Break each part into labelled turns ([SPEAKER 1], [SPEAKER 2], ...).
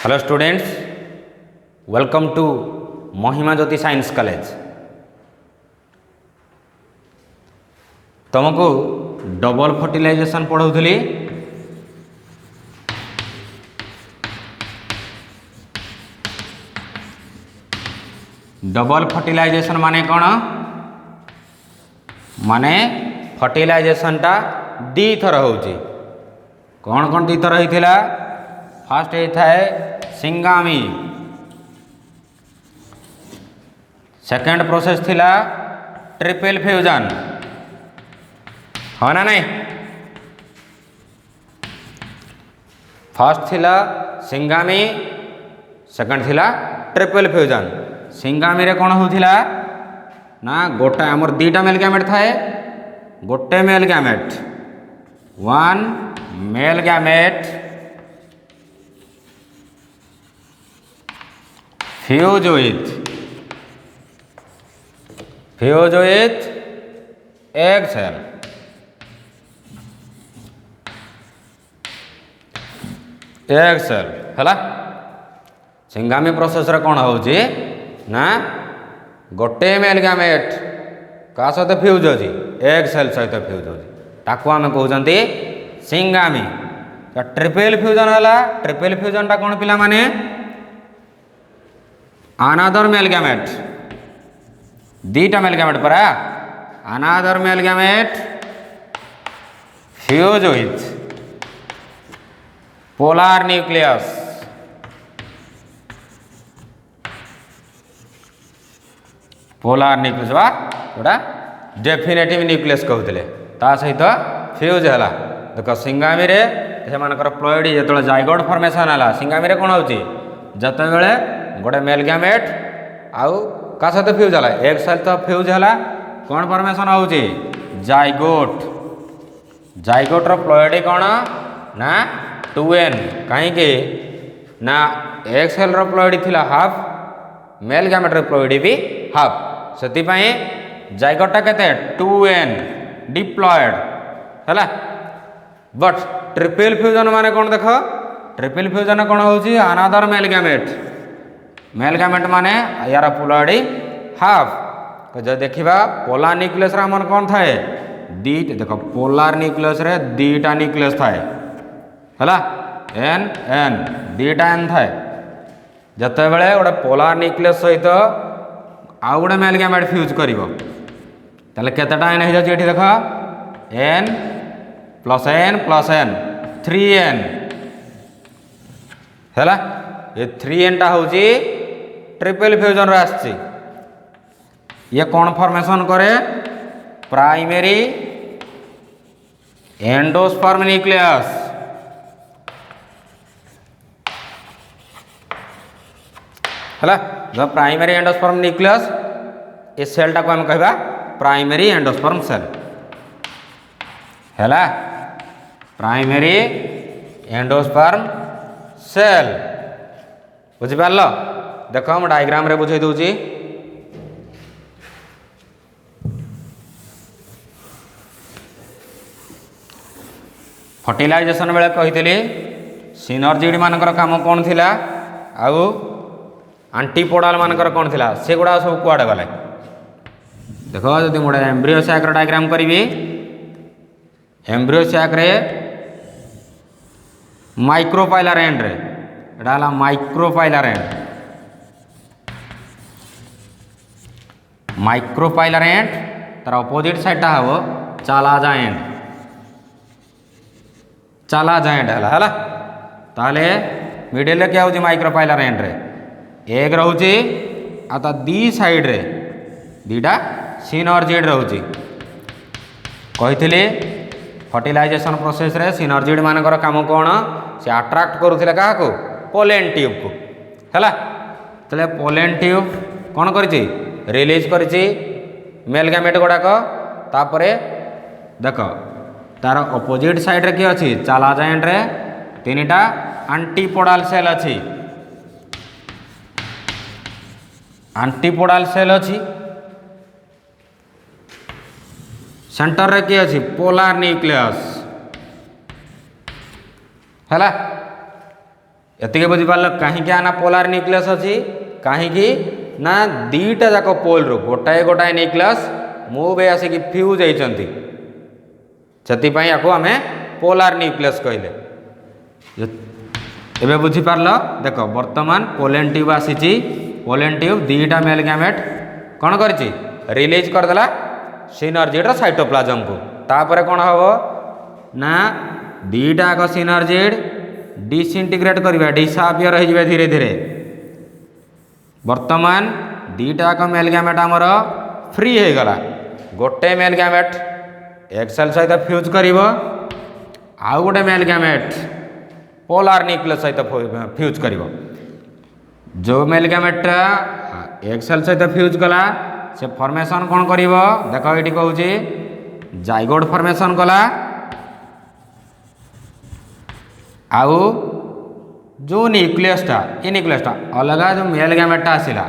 [SPEAKER 1] Hello students, welcome to महिमा ज्योति science college. तुमको double fertilisation पढ़ाऊली। Double fertilisation माने कौन? माने फर्टिलाइजेशन टा दी थर होची। कौन कौन दी थर होइथिला? फास्ट होता है सिंगामी, सेकेंड प्रोसेस थिला ट्रिपल फ्यूजन, हाँ ना नहीं? फर्स्ट थिला सिंगामी, सेकेंड थिला ट्रिपल फ्यूजन। सिंगामी रे कौन होथिला ना गोटे आमर दीटा मेल गैमेट थाए, गोटे male gamete, one male gamete fuse with egg cell. Egg cell है सिंगामी प्रोसेस रे कौन होची ना गोटे मेल गैमेट का सहित फ्यूज अच्छी, एग सेल सहित फ्यूज अच्छी, ताकू आम कहते सिंगामी। ट्रिपल फ्यूजन है, ट्रिपल फ्यूजन टा कौन पिला माने अनादर मेल गैमेट, दीटा मेल गैमेट परा, another male gamete fuse with polar nucleus. Polar nucleus बा गोटा डेफिनेटिव न्यूक्लियस कहते ता सहित फ्यूज है। देख सिंगामी रे से प्लॉइड जो जाइगोट फॉर्मेशन है, सिंगामी रे कौन होची जते बेले गोटे मेल गैमेट आउ का सहित फ्यूज है, एग सेल तो फ्यूज है, कौन फॉर्मेशन होची जाइगोट। जाइगोट रो प्लॉइड कौन ना 2n, कहीं ना एग सेल रो प्लॉइड थिला हाफ, मेल गैमेट रो प्लॉइड भी हाफ, से जाइगोटा केते 2n डिप्लॉयड है। बट ट्रिपल फ्यूजन माने कौन देख, ट्रिपल फ्यूजन कौन होची अनादर मेल गैमेट, मेल गैमेट माने यार प्लॉइड हाफ। जो देखा पोलार न्यूक्लियस रे मन कौन थाए दी, देख पोलार न्यूक्लियस रे दीटा न्यूक्लियस थाए है, एन एन दीटा एन थाए। जते बेले गोटे पोलार न्यूक्लियस सहित आउ गोटे मेल गैमेट फ्यूज करिवो ताले केतेटा एन हो जाची, देख एन प्लस एन 3n है। ये 3n टा होची ट्रिपल फ्यूजन रे आछि। ये कौन फॉर्मेशन करे प्राइमरी एंडोस्पर्म न्यूक्लियस, है जो प्राइमरी एंडोस्पर्म न्यूक्लियस, ये सेल टाको हम कहबा प्राइमरी एंडोस्पर्म सेल है, प्राइमरी एंडोस्पर्म सेल। बुझिपार देख हम डायग्राम रे बुझे दूची। फर्टिलाइजेशन बेले कही सिनर्जिड मानकर काम कौन थिला आउ आंटीपोडाल मानकर कौन थिला, से गुड़ा सब कुआडे गले। देख जदि गोटे एम्ब्रियो सैक डायग्राम करी, एम्ब्रियो सैक रे माइक्रोपाइलर एंड रे एटा हला माइक्रोपाइलर एंड, माइक्रोपाइलर एंड तार अपोजिट साइड टा हबो चालाजा एंड, चालाजा एंड है। ताले मिडिल रे क्या होची माइक्रोपाइलर एंड रे एग रहूची, आ ता दी साइड रे दीटा सिनर्जिड रहूची। कहिथिले फर्टिलाइजेशन प्रोसेस रे सिनर्जिड मानकर काम कौन, से अट्राक्ट करुथिले काहाको पोलेन ट्यूब को है। तले पोलेन ट्यूब कौन करिछि रिलीज करिछि मेल गैमेट गुड़ाक। तापरे देख तार अपोजिट साइड रे कि अछि चालाजा एंड रे तीनटा आंटीपोडाल सेल अछि, आंटीपोडाल सेल अछि। सेंटर रे कि अछि पोलार न्यूक्लियस है। एतिके बुझिपार कहीं आना पोलार न्यूक्लियस अच्छी कहीं ना दीटा जाक पोल रु गोटाए गोटाए न्यूक्लियस मूव आसिक फ्यूज होती से या आम पोलार न्यूक्लियस कहले। एबे बुझिपार देख बर्तमान पोलेन ट्यूब आसी पोलेन ट्यूब दीटा मेल गैमेट कौन कर रिलीज करदेला सिनर्जिड साइटोप्लाज्म को तापर कौन हम ना दीटा आग सिनर्जिड डिसइंटीग्रेट करवा डिसअपियर हो धीरे धीरे बर्तमान दीटा आग मेल गैमेट आमर फ्री हो गला गोटे मेल गैमेट एक सेल सहित फ्यूज कर आउ गोटे मेल गैमेट पोलार न्यूक्लियस सहित फ्यूज कर जो मेल गैमेटा एक सेल सहित फ्यूज कला से फॉर्मेशन कौन कर देख ये कहूँ जाइगोट फॉर्मेशन कला आउ जो न्यूक्लियसटा ये न्यूक्लियसटा अलग जो मेल गैमेटा आसला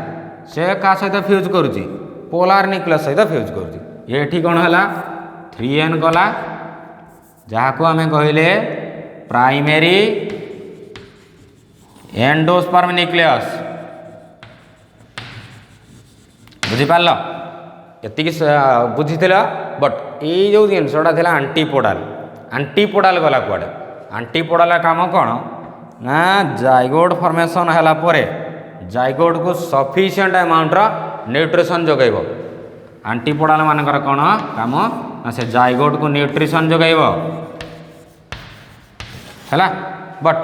[SPEAKER 1] से क्या सहित फ्यूज करुच्ची पोलार न्यूक्लियस सहित फ्यूज करुच्ची ये कौन है 3n कला जहाँ को आम कहले प्राइमेरी एंडोस्पर्म न्यूक्लियस बुझिपार एति बुझी बट ये जो जिनसटा था आंटीपोडाल गला कुआडे आंटीपोडाल काम कौन ना जाइगोट फॉर्मेशन है जाइगोट को सफिशिएंट अमाउंट न्यूट्रिशन जोगेब आंटीपोडाल मानकर कौन काम ना से जाइगोट को न्यूट्रिशन जोगेब है बट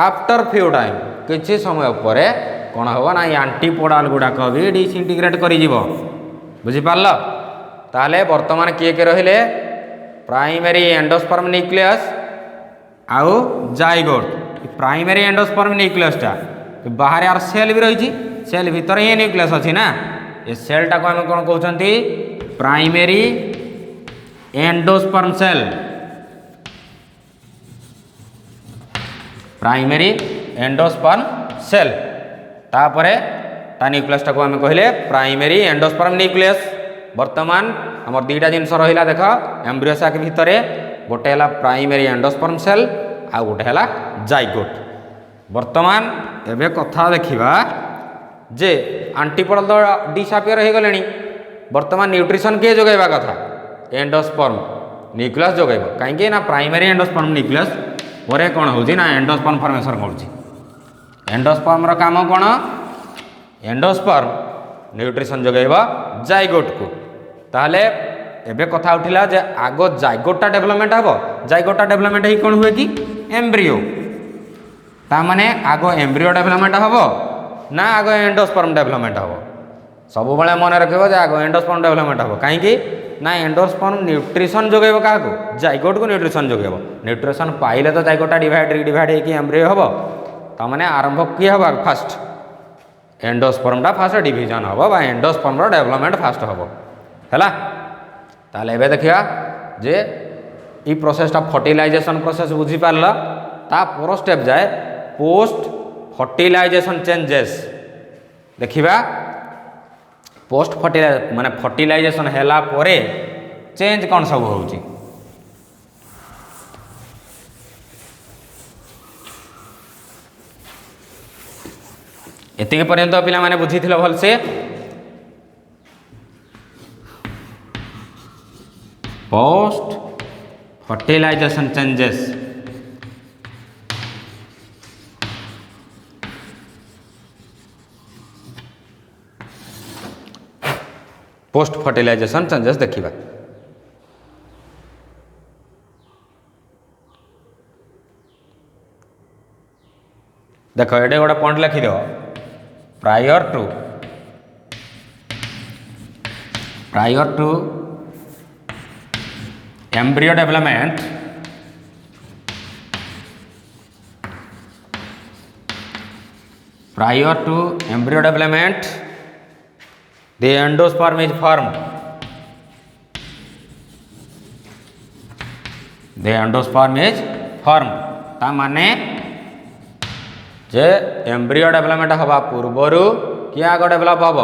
[SPEAKER 1] आफ्टर फ्यू टाइम किसी समय पर कौन हम ना आंटीपोडाल गुड़ाक भी डिसइंटीग्रेट कर बुझिपार ताले बर्तमान किए किए रहिले प्राइमरी एंडोस्पर्म न्यूक्लियस आउ जाइगोट प्राइमरी एंडोस्पर्म न्यूक्लियसटा बाहर यार सेल भी रही सेल भितर ये न्यूक्लियस अच्छी ना ये सेलटा को आम कौन कहते primary endosperm cell primary endosperm cell तापरे ता न्यूक्लियसटा को आम कहले प्राइमरी एंडोस्पर्म न्यूक्लियस बर्तमान आमर दुईटा जिनस रहा देख एम्ब्रियो साक भितर गोटे है प्राइमरी एंडोस्पर्म सेल आउ गोटे है जाइगोट बर्तमान एबे कथा देखिबा जे आंटीपोडाल डिसअपियर हो गले बर्तमान न्यूट्रिशन किए जोगेबा कथा एंडोस्पर्म न्यूक्लियस जोगेब कहीं ना प्राइमरी एंडोस्पर्म न्यूक्लियस पर कौन हो ना एंडोस्पर्म फॉर्मेशन कर एंडोस्पर्म काम कौन एंडोस्पर्म न्यूट्रिशन जोगेब जाइगोट को ताहले एबे कथा उठिला जे आगो जाइगोटा डेवलपमेंट हम जाइगोटा डेवलपमेंट ही कौन हुए कि एम्ब्रियो ता माने आगो एम्ब्रियो डेवलपमेंट हम ना आगो एंडोस्पर्म डेवलपमेंट हम सब बड़े मन रखिबो जे आगो एंडोस्पर्म डेवलपमेंट हम कहीं ना एंडोस्पर्म न्यूट्रिशन जोगेब क्या जाइगोट को न्यूट्रिशन जोगेब न्यूट्रिशन पाइले तो जाइगोटा डिवाइड रिडिवाइड होगी एम्ब्रियो हम ताने आरंभ किए हम फास्ट एंडोस्पर्मटा फास्ट डिविजन हम बा एंडोस्पर्म डेवलपमेंट फास्ट हम है ताले एबे देखिया जे ई प्रोसेसटा फर्टिलाइजेशन प्रोसेस बुझीपार ता पर स्टेप जाए पोस्ट फर्टिलाइजेशन चेंजेस देखिबा पोस्ट फर्टिलाइजेशन माने फर्टिलाइजेशन हैला परे चेंज कौन सब होउची एतिके पर्यंत पिला माने बुझी थिलो भलसे post fertilization changes post fertilization changes देखिबा देख ये गोटे पॉइंट लिखिद prior to embryo development the endosperm is formed ता माने जे एम्ब्रियो डेवलपमेंट हवा पूर्वर कि आग डेवलप हम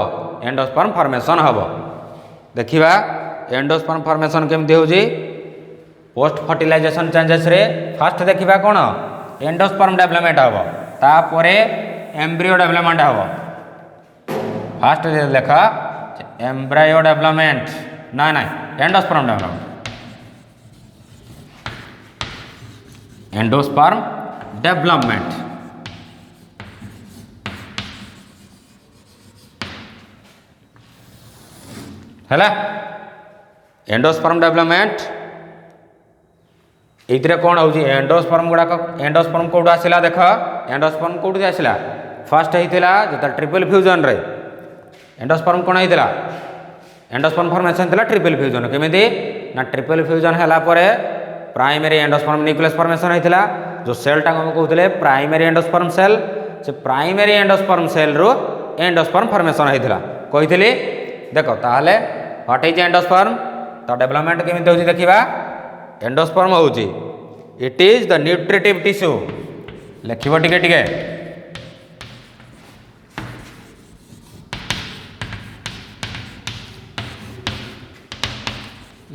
[SPEAKER 1] एंडोस्पर्म फॉर्मेशन हम देखिबा एंडोस्पर्म फॉर्मेशन केमती होजी पोस्ट फर्टिलाइजेशन चेंजेस रे फास्ट देखिबा कोन एंडोस्पर्म डेवलपमेंट हम तापर एम्ब्रियो डेवलपमेंट हम फास्ट लेख एम्ब्रायो डेवलपमेंट ना ना एंडोस्पर्म डेवलपमेंट एंडोस्पर्म डेवलपमेंट है एंडोस्पर्म डेवलपमेंट ये कौन हो एंडोस्पर्म गुड़ाक एंडोस्पर्म कौट आसला देख एंडोस्पर्म कौट आसला फास्ट होता जो ट्रिपल फ्यूजन रे एंडोस्पर्म कौन होता एंडोस्पर्म फॉर्मेशन था ट्रिपल फ्यूजन केमी ना ट्रिपल फ्यूजन है प्राइमरी एंडोस्पर्म न्यूक्लियस फॉर्मेशन होता जो सेलटा हम कहते प्राइमरी एंडोस्पर्म सेल से प्राइमरी एंडोस्पर्म सेल रु एंडोस्पर्म फॉर्मेशन होता कही देख ताहले व्हाट इज एंडोस्पर्म तो डेवलपमेंट केमी होती देखा एंडोस्पर्म होची it is the nutritive tissue लिखिबो टिके टिके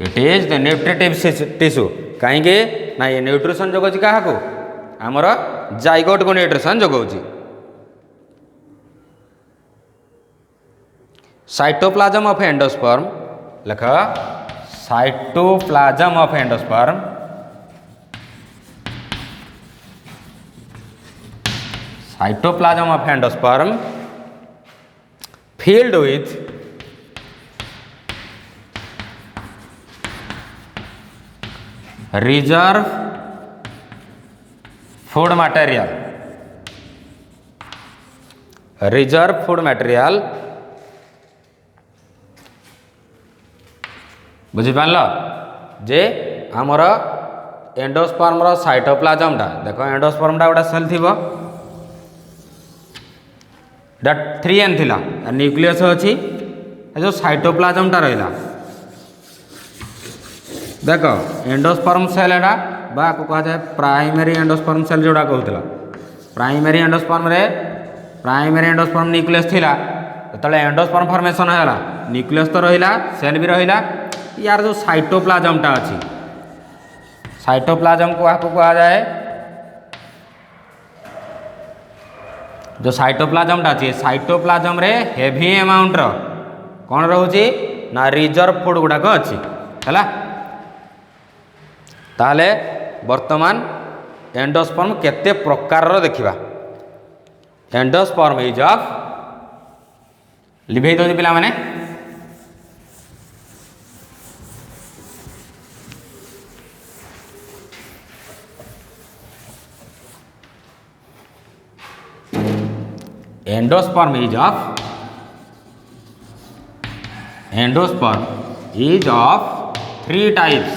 [SPEAKER 1] it is the nutritive tissue कहीं ना ये न्यूट्रिशन जोगोची क्या आमर जाइगोट को न्यूट्रिशन जोगोची साइटोप्लाज्म ऑफ एंडोस्पर्म लिख cytoplasm of endosperm cytoplasm of endosperm filled with reserve food material reserve food material बुझिपार जे आमर एंडोस्पर्म रो साइटोप्लाज्म टा देखो एंडोस्पर्म टा गोटे सेल थी दैट 3N थिला न्यूक्लियस अच्छी जो साइटोप्लाज्म टा रहा देख एंडोस्पर्म सेल एटा बा को कहा जाए प्राइमरी एंडोस्पर्म सेल जोड़ा कहूला प्राइमरी एंडोस्पर्म न्यूक्लियस थिला तो एंडोस्पर्म फॉर्मेशन है न्यूक्लियस तो रहा सेल भी रहा यार जो साइटोप्लाज्म टा अच्छी साइटोप्लाज्म को कहा जाए जो साइटोप्लाज्म टा अच्छी साइटोप्लाज्म रे हेवी अमाउंट रो कौन रोचे ना रिजर्व फूड गुड़ाक अच्छी है ताहले वर्तमान एंडोस्पर्म केते प्रकार देखा एंडोस्पर्म इज ऑफ लिभे दो पिला माने एंडोस्पर्म इज ऑफ 3 टाइप्स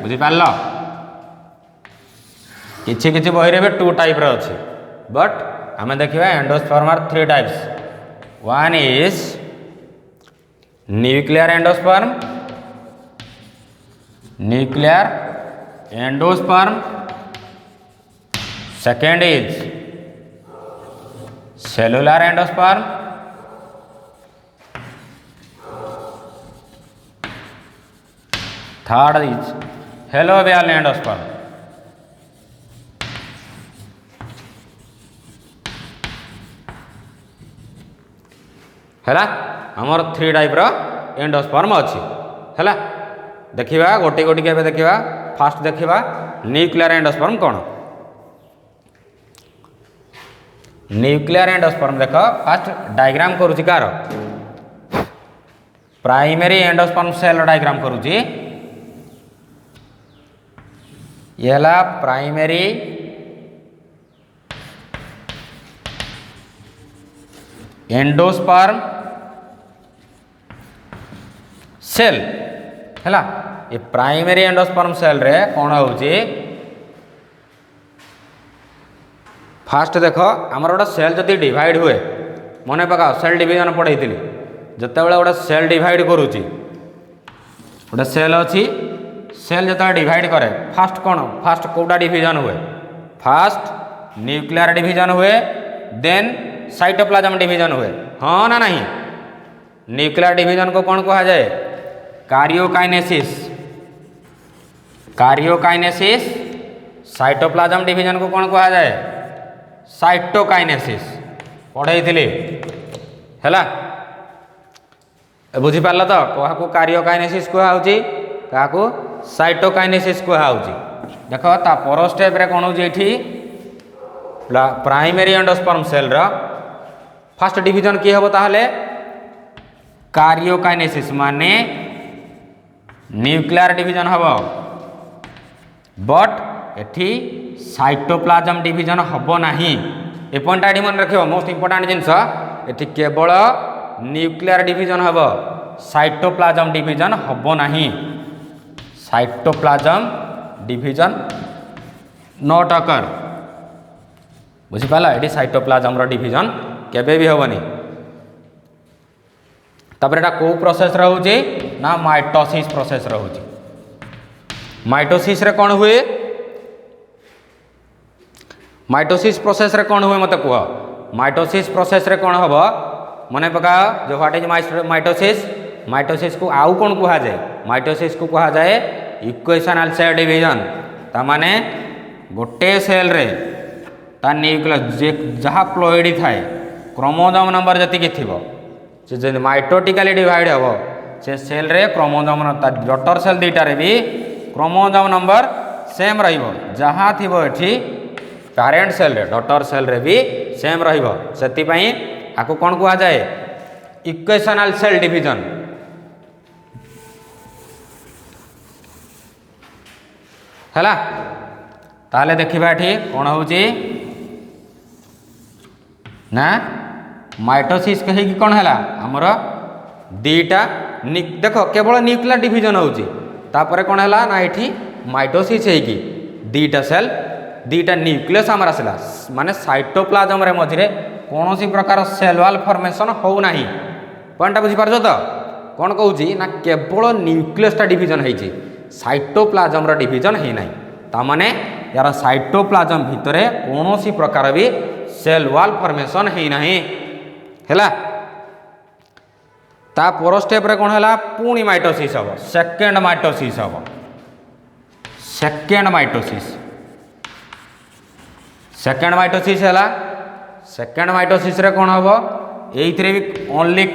[SPEAKER 1] बुझिपार किछि किछि बही रे 2 टाइप रे अछि बट आमे देखिबा endosperm are 3 types one is nuclear endosperm second is cellular endosperm third is हेलोवियल एंडोस्पर्म है आमर 3 टाइप रो एंडोस्पर्म अच्छी है देखा गोटे गोटी के देखा फास्ट देखा न्यूक्लियर एंडोस्पर्म कौन न्यूक्लियर एंडोस्पर्म देख फास्ट डायग्राम करुच्ची कार प्राइमरी एंडोस्पर्म सेल डायग्राम करुच्ची ये प्राइमरी एंडोस्पर्म सेल है ये प्राइमरी एंडोस्पर्म सेल रे कौन होची फास्ट देख आमर गोटे सेल जदि डिवाइड हुए मन पकाओ सेल डिवीजन पढ़ाई जिते बड़े गोटे सेल डिवाइड करुच्ची गोटे सेल अच्छी सेल जो डिवाइड करे फास्ट कौन फास्ट कौटा डिवीजन हुए फास्ट न्यूक्लियर डिवीजन हुए देन साइटोप्लाज्म डिवीजन हुए हाँ ना नहीं न्यूक्लियर डिवीजन को कौन कहा जाए साइटोप्लाज्म डिवीजन को कौन कहा जाए साइटोकाइनेसिस पढ़ाई है बुझीपार तो क्या कार्योकाइनेसिस कहुच्छी क्या साइटोकाइनेसिस कहुच्छी देख ता पर स्टेप रे कौन होती प्राइमरी एंडोस्पर्म सेल रा फर्स्ट डिवीजन किए हम ताहले कार्योकाइनेसिस माने न्यूक्लियर डिवीजन हम बट एठी साइटोप्लाज्म डिवीजन हम नहीं ए पॉइंट एटी मन रखियो मोस्ट इंपोर्टेंट जिनस एठी केवल न्यूक्लियर डिवीजन हम साइटोप्लाज्म डिवीजन हम नहीं साइटोप्लाज्म डिवीजन नॉट अकर बुझीपाल ये साइटोप्लाज्म डिवीजन केबे भी हेनी तापर एटा को प्रोसेस रोचे ना माइटोसिस प्रोसेस रोचे माइटोसिस रे कौन हुए माइटोसिस प्रोसेस रे कौन हुए मत कह माइटोसिस प्रोसेस रे कौन हम मन पका जो व्हाट इज माइटोसिस माइटोसिस को आउ कौन कह जाए माइटोसिस को कह जाए इक्वेशनल सेल डिवीजन तामाने गोटे सेल रे ता न्यूक्लियस जहाँ प्लोइड थाए क्रोमोसोम नंबर जी थी माइटोटिकली डिवाइड हम से सेल रे क्रोमोसोम डॉटर सेल दुईटार भी क्रोमोसोम नंबर सेम रहा थी पेरेंट सेल रे डॉटर सेल रे भी सेम रही आपको कौन कह जाए इक्वेशनल सेल डिवीजन है ताले देखा ये कौन होची ना माइटोसिस कहीं कौन है आमर दीटा देख केवल न्यूक्लियर डिवीजन होची तापर कौन है ना ये माइटोसिस है दीटा सेल दीटा न्यूक्लियस आमर आसला माने साइटोप्लाज्म रे मझे कौन सी प्रकार सेल वाल फॉर्मेशन होना पॉइंटा बुझीपार तो कौन कहूँ ना केवल न्यूक्लियसटा डिवीजन होती साइटोप्लाज्म डिवीजन होना तामाने यार साइटोप्लाज्म भितर कौन सी प्रकार भी सेल वाल फॉर्मेशन होना है ता पर स्टेप रे कौन है पुणी माइटोसिस हम सेकेंड माइटोसिस हम सेकेंड माइटोसिस है सेकेंड माइटोसिस रे कौन हम ये भी ओनली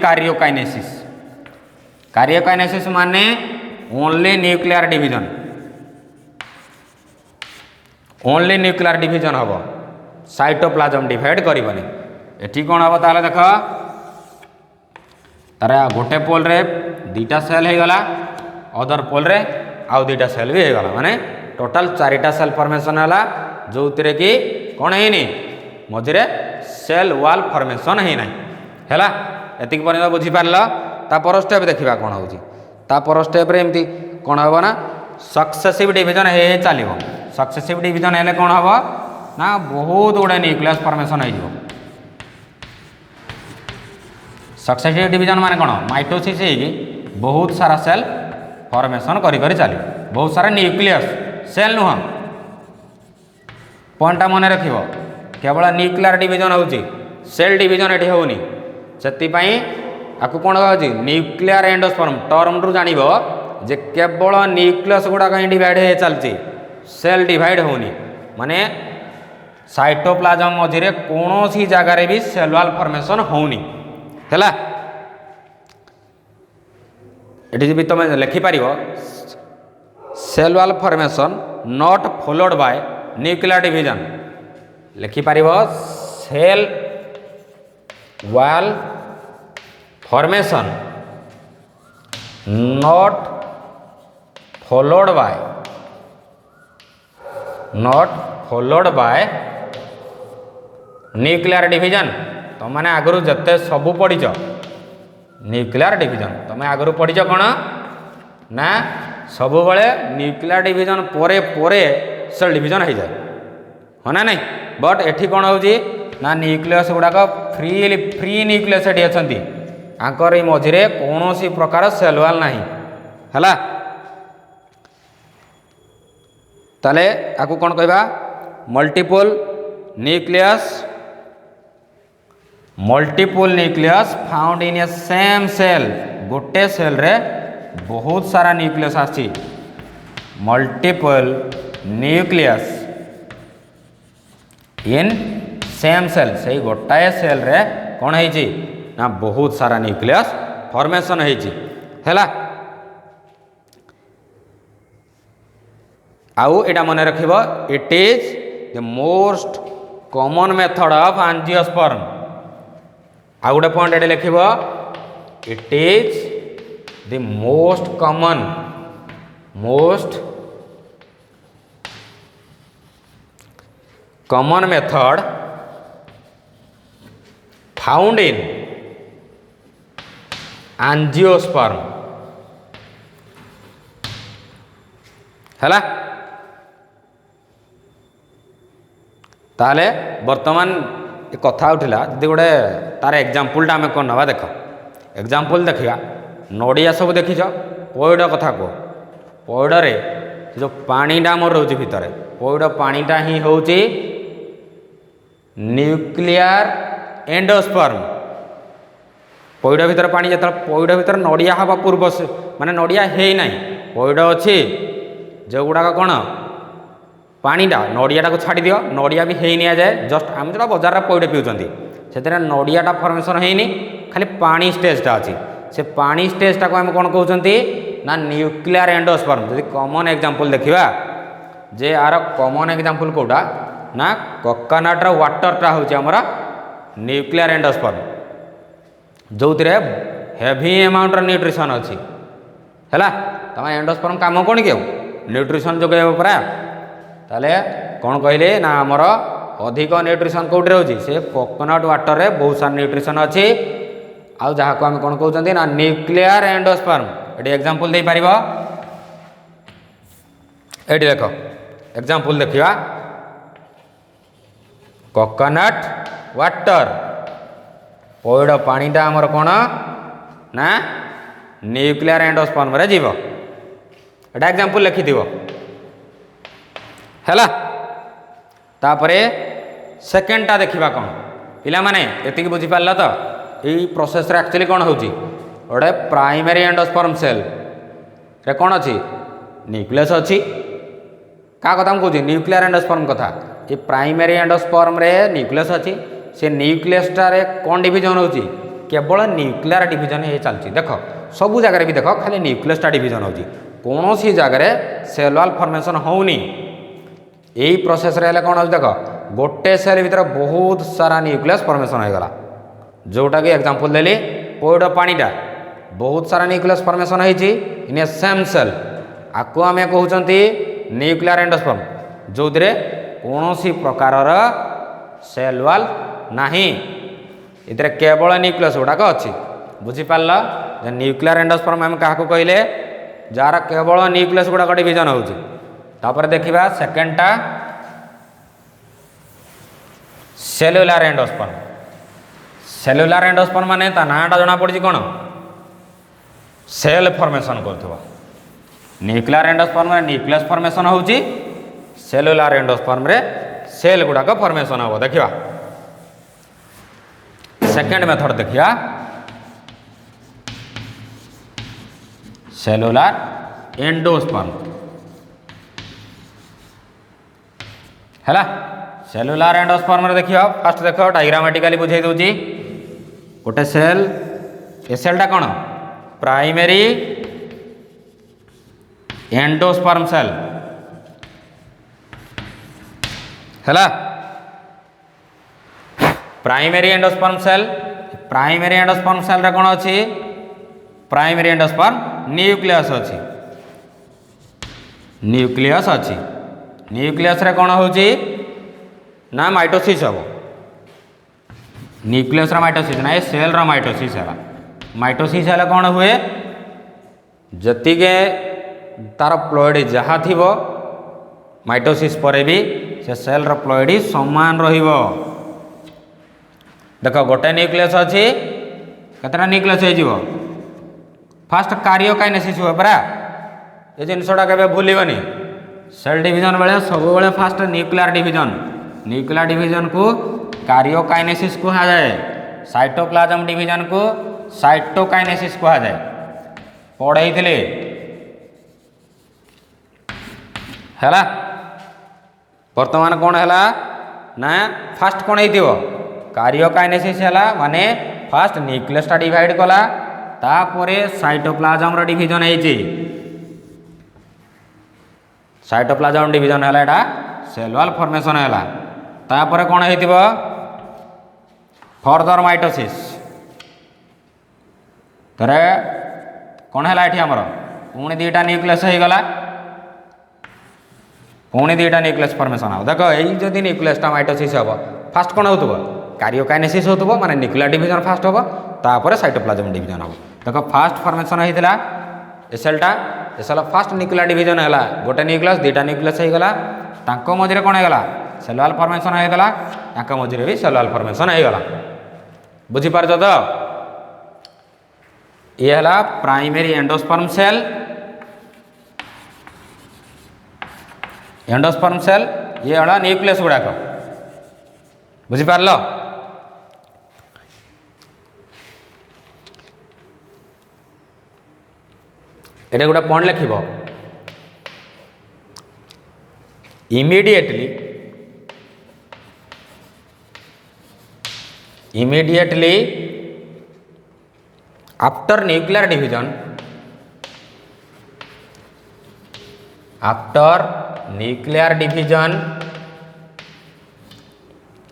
[SPEAKER 1] कार्योकाइनेसिस माने ओनली न्यूक्लियर डिवीजन हम साइटोप्लाज्म डिवाइड करबनी एठी कौन हम ताले देख तार गोटे पोल रे दीटा सेल हो गला अदर पोल रे आउ दीटा सेल भी हो गला माने टोटल चारिटा सेल फॉर्मेशन है जो कि कौन है मझे सेल वाल फॉर्मेशन है एतिक पर्यंत बुझीपार तापर स्टेप देखा कौन होपर स्टेप रे एमती कौन हम ना सक्सेसिव डिवीजन हे चलो सक्सेसिव डिवीजन है कौन हम ना बहुत गुड़े न्यूक्लियस फॉर्मेशन हो सक्सेसिव डिवीजन माने कौन माइटोसिस है बहुत सारा सेल फॉर्मेशन करी चली बहुत सारा न्यूक्लियस सेल नुह पॉइंटा मन रख केवल न्यूक्लियर डिवीजन होची सेल डिवीजन ये होनी से आपको कौन कह न्यूक्लियर एंडोस्पर्म टर्म रु जान जे केवल न्यूक्लियस गुड़ाक ही डिवाइड हो चलती सेल डिवाइड होनी माने साइटोप्लाज्म मझे कौन सी जगार भी सेल वाल फॉर्मेशन होनी है ये भी तुम लिखिपार cell wall formation not followed by nuclear division लिखिपार cell wall formation not followed by nuclear division तुम मैंने आगु जिते सबू पढ़ी न्यूक्लियर डिवीजन तुम आगु पढ़ी कौन ना सबु बड़े न्यूक्लियर डिवीजन परे परे सेल डिवीजन हो जाए हाँ ना नहीं बट एठी कौन हो ना न्यूक्लियस गुड़ाक फ्री न्यूक्लियस ये अच्छा आंकर मझे कौन सी प्रकार सेल वाल ना है ताले आपको कौन कहवा multiple nucleus found in a same cell गोटे सेल रे बहुत सारा न्यूक्लियस आसी multiple nucleus in same cell से गोटाए सेल रे कौन है ना बहुत सारा न्यूक्लियस फॉर्मेशन है। आउ एटा मन रखिब it is the most common method of angiosperm. आउ गोटे पॉइंट एटे लिखिब it is the most common method found in angiosperm है। ताले वर्तमान कथा उठिला जदि गोटे तार एग्जाम्पलटा आम कौन ना देख एग्जाम्पल देखा नड़िया सब देखिछ पइड कथा कह पइडरे जो पानीटा मोर रोच भितर पइड पानीटा ही हूँ न्यूक्लियर एंडोस्पर्म। पइड भितर पानी जो पइड भितर नड़िया हवा पूर्व माने नड़िया है ना पइड अच्छी जो गुड़ाक कौन पानीटा नड़ियाटा को छाड़ दियो नड़िया भी है नि जाए जस्ट आम जो बजार पइड पिउचंती से नड़ियाटा फॉर्मेशन है खाली पानी स्टेजटा अच्छी से पानी स्टेजटा को आम कौन कहते ना न्यूक्लियर एंडोस्पर्म। जदि कॉमन एग्जांपल देखिबा जे आर कॉमन एग्जांपल कोटा ना कोकोनट वाटरटा हूँ आमर न्यूक्लियर एंडोस्पर्म जो हेवी अमाउंट न्यूट्रिशन अच्छी है। तम एंडोस्पर्म काम कौन कि न्यूट्रिशन जोगे परा ताले कौन कहले ना आमर अधिक न्यूट्रिशन कौटे रोचे से कोकोनट वाटर रे बहुत सारा न्यूट्रिशन अच्छी आउ जहाँ को आम कौन कहते ना न्यूक्लियर एंडोस्पर्म। ये एग्जांपल दे पारिबो ये देख एग्जांपल देखिबा कोकोनट वाटर पइड पानीटा आमर कौन ना न्यूक्लियर एंडोस्पर्म रे जीव एटा एग्जांपल लिखिथिबो हैला। तापरे सेकेंडटा देखिबा कौन पिला माने एतिक बुझी पारला तो यही प्रोसेस रे एक्चुअली कौन होची गोटे प्राइमरी एंडोस्पर्म सेल रे कौन अच्छी न्यूक्लियस अच्छी क्या कथा मुझे न्यूक्लियर एंडोस्पर्म कथा ये प्राइमरी एंडोस्पर्म रे न्यूक्लियस अच्छी से न्यूक्लियसटा रे कौन डिवीजन होची केवल न्यूक्लियर डिवीजन ये चलती देख सबू जगह भी देख खाली न्यूक्लियसटा डिवीजन होची कौन सी जगह सेल वाल फॉर्मेशन होनी यही प्रोसेस रे कौन हो देख गोटे सेल भीतर बहुत सारा न्यूक्लियस फॉर्मेशन होगला जोटा कि एग्जांपल देली पइड पानीटा बहुत सारा न्यूक्लियस फॉर्मेशन होती इन ए सेम सेल आपको आम कहते न्यूक्लियर एंडोस्पर्म जो कौन सी प्रकार सेल वाल नहीं इधर केवल न्यूक्लियस गुड़ाक अच्छी बुझीपार न्यूक्लियर एंडोस्पर्म आम क्या कहले जार केवल न्यूक्लियस गुड़ाक डिवीजन होपर देखा सेकेंडटा सेलुलर एंडोस्पर्म। सेलुलर एंडोस्पर्म माने ता नाटा जना पड़ी कौन सेल फॉर्मेशन कर न्यूक्लियर एंडोस्पर्म रे न्यूक्लियस फॉर्मेशन होची सेलुलर एंडोस्पर्म रे सेल गुड़ाक फॉर्मेशन हो। देखिया सेकेंड मेथड देखिया सेलुलर एंडोस्पर्म है। सेलुलर एंडोस्पर्म रे देखियो फास्ट देख डायग्रामेटिकली बुझे दूची गोटे सेल ए सेलटा कौन प्राइमरी एंडोस्पर्म सेल है। प्राइमरी एंडोस्पर्म सेल रे कौन अच्छी प्राइमरी एंडोस्पर्म न्यूक्लियस अच्छी न्यूक्लियस रे कौन होची ना माइटोसिस हम न्यूक्लियस माइटोसिस ना ये सेल माइटोसिस है। माइटोसिस है कौन हुए जति तार प्लॉइड जहाँ थी माइटोसिस पर भी से सेल प्लॉइड समान रहिबो। देख गोटे न्यूक्लियस अच्छी केतटा न्यूक्लियस हो फास्ट कार्योकाइनेसिस हुए परा ये जिनसटा के भूलनी सेल डिवीजन बेले सब बेले फास्ट न्यूक्लियर डिवीजन को कार्योकाइनेसिस कहा जाए साइटोप्लाज्म डिवीजन को साइटोकाइनेसिस कहा जाए पढ़ाई है। वर्तमान कौन है ना फास्ट कौन हो कार्योकाइनेसिस है माने फास्ट न्यूक्लियसटा डिवाइड कला तापरे साइटोप्लाज्म डिवीजन होती साइटोप्लाज्म डिवीजन है एटा सेल वॉल फॉर्मेशन है तापर कौन हो फर्दर माइटोसिस तरे कौन है ये आमर पुणी दुईटा न्यूक्लियस हो गला पुणी दुईटा न्यूक्लियस फॉर्मेशन हो देख यही जदि न्यूक्लियसटा माइटोसिस हम फास्ट कौन हो कार्योकाइनेसिस हो माने न्यूक्लियर डिवीजन फास्ट हम तापर साइटोप्लाज्म डिवीजन हम देख फास्ट फॉर्मेशन होता ए सेलटा ए सेल फास्ट न्यूक्लियर डिवीजन है गोटे न्यूक्लियस दुईटा न्यूक्लियस हो गला मझे कौन होगा सेल वॉल फॉर्मेशन होगा मझे भी सेल वॉल फॉर्मेशन होगा बुझीपार तो ये है प्राइमरी एंडोस्पर्म सेल ये है न्यूक्लियस गुड़ाक बुझीपार ये गोटे पॉइंट लिख immediately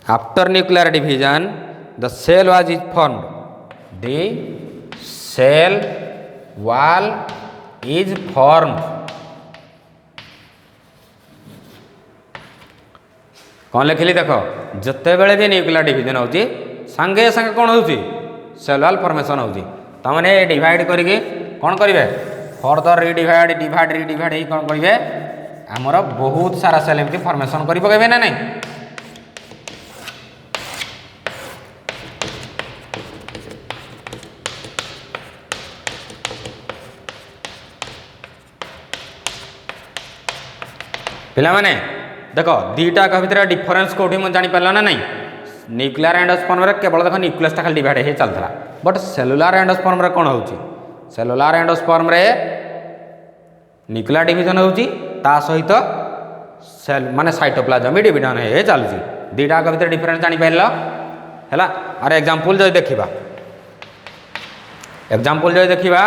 [SPEAKER 1] after nuclear division the cell was is formed the cell wall is formed कौन लिखिली देख जिते बड़े भी न्यूक्लियर डिवीजन होती सांगे सांगे कौन होती सेल वॉल फॉर्मेशन होती तमाने डिवाइड करके कौन करेंगे फर्दर रिडिवाइड डिवाइड रिडिवाइड कौन करेंगे आमर बहुत सारा सेल एमती फॉर्मेशन कर पकेबे ना नहीं पिला माने देख दीटा भितर डिफरेन्स कौटी मुझे जापर ना नहीं न्यूक्लियर एंडोस्पर्म केवल देख न्यूक्लियसटा खाली डिवाइड हो चलता बट सेलुलार एंडोस्पर्म कौन हो सेलुलार एंडोस्पर्म न्यूक्लियर डिवीजन होती सहित सेल माने साइटोप्लाज्म भी डिवीजन हो चलुची दीटा भितर डिफरेन्स जापर है आर एग्जांपल जो देखा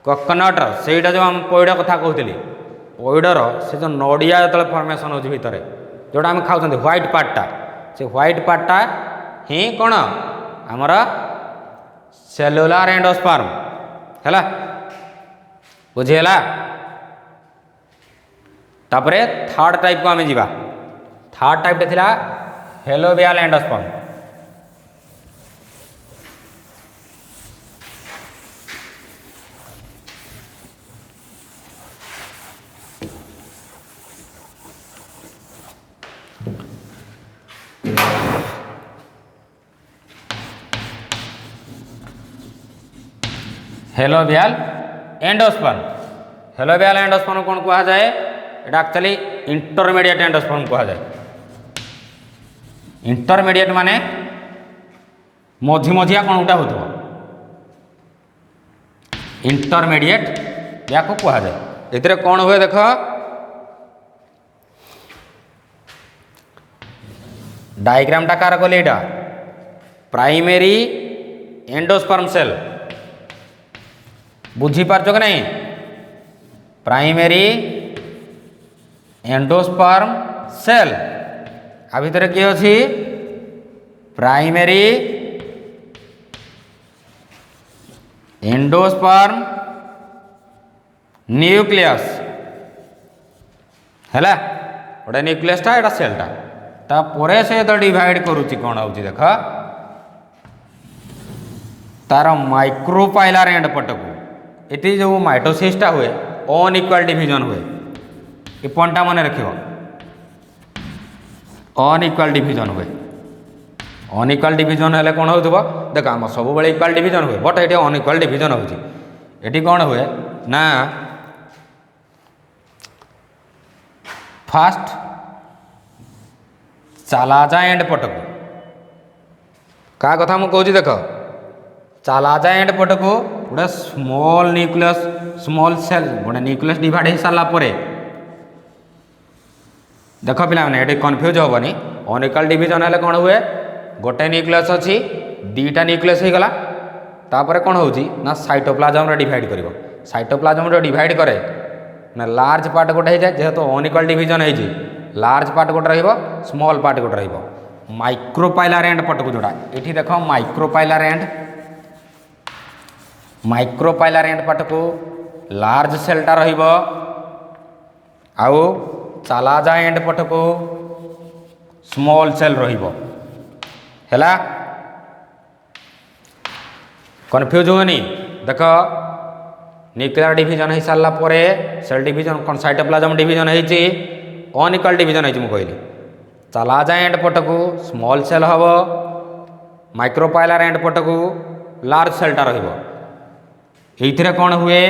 [SPEAKER 1] कोकोनट से जो आम पैड़ कथा कहते पैडर से जो नड़िया जो फॉर्मेशन हो भितर जोटा आम खाऊँ व्हाइट पार्टा से व्हाइट पार्टा ही कौन आमर सेलुलार एंडोस्पर्म है बुझीगला तापरे थर्ड टाइप को आम जा थर्ड टाइप था हेलोबियल एंडोस्पर्म हेलोबियल एंडोस्पर्म कौन कह जाए एटा एक्चुअली इंटरमीडिएट एंडोस्पर्म कह जाए इंटरमीडिएट माने मझी मझिया कौन गोटा हो इंटरमीडिएट या को कह जाए ए कौन हुए देख डायग्रामटा कार कले एटा प्राइमरी एंडोस्पर्म सेल बुझीपार कि नहीं प्राइमरी एंडोस्पर्म सेल आ भितर किए अच्छी प्राइमरी एंडोस्पर्म न्यूक्लियस है गोटे न्यूक्लियसटा एटा सेलटा तापर से तो डिवाइड करुच्ची कौन हो देख तार माइक्रोपाइलर एंड पटक ये जो माइटोसिसटा हुए अनइक्वाल डिवीजन हुए ये पॉइंटा मन रख अनइक्वाल डिवीजन हुए अनइक्वाल डिवीजन है कौन हो देख आम सब बड़े इक्वाल डिवीजन हुए बट ये अनइक्वाल डिवीजन होती कौन हुए ना फास्ट चालाजा एंड पटको क्या कथा मुझे कहूँ देख चालाजा एंड पटको गोटे स्मॉल न्यूक्लियस स्मॉल सेल गोटे न्यूक्लियस डिवाइड हो सारा देख पिला ये कन्फ्यूज हेनी अनिकल डिविजन हेले कौन हुए गोटे न्यूक्लियस अच्छी दीटा न्यूक्लियस हो गला तापर कौन होची ना साइटोप्लाज्म डिवाइड करिवो साइटोप्लाज्म डिवाइड करे ना लार्ज पार्ट गोटे हो जाए जेहेतु अनिकल डिविजन है लार्ज पार्ट गोटे रहिबो स्मॉल पार्ट गोटे रहिबो माइक्रोपाइलर एंड पटको जोड़ा ये देख माइक्रोपाइलर एंड पटको लार्ज सेलटा रहिबो आउ चालाजा एंड पटको स्मॉल सेल रहिबो हैला कन्फ्यूज होनी देख न्यूक्लियर डिविजन हो सारा पर सेल डिविजन कौन साइटोप्लाज्म डिविजन होती अनिकल डिविजन होती मुझे कहली चालाजा एंड पटको स्मॉल सेल हम माइक्रोपाइलर एंड पटको लार्ज सेलटा रही कौन हुए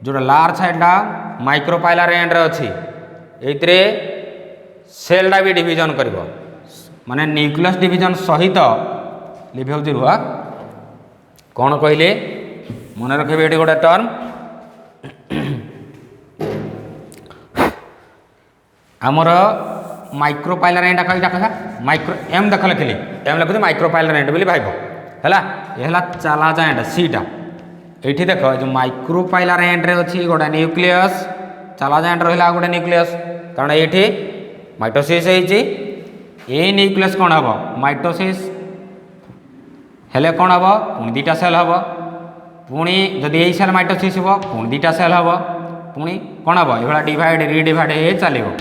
[SPEAKER 1] जो लार्ज साइडटा माइक्रोपाइलर एंड रे अच्छी ये सेलटा भी डिविजन कर माने न्यूक्लियस डिविजन सहित लिभाउची रुआ कौन कहले मन रखे ये गोटे टर्म आमर माइक्रोपाइलर एंड कहा माइक्रो एम देख लिखिली एम लिखुଛି माइक्रोपाइलर एंड बोली भाइब है चालाजा एंड सीटा ये देख जो माइक्रोपाइलर एंड रे अच्छी गोटे न्यूक्लियस चालाजा एंड रहा गोटे न्यूक्लियस कारण ये माइटोसिस ये न्यूक्लियस कौन हम माइटोसिस हेले कौन हम पुणी दीटा सेल हम पुणी जदि यही सेल माइटोसिस हो पुणी दीटा सेल हम पुणी कौन हम ये डिवाइड रिडिवाइड चलो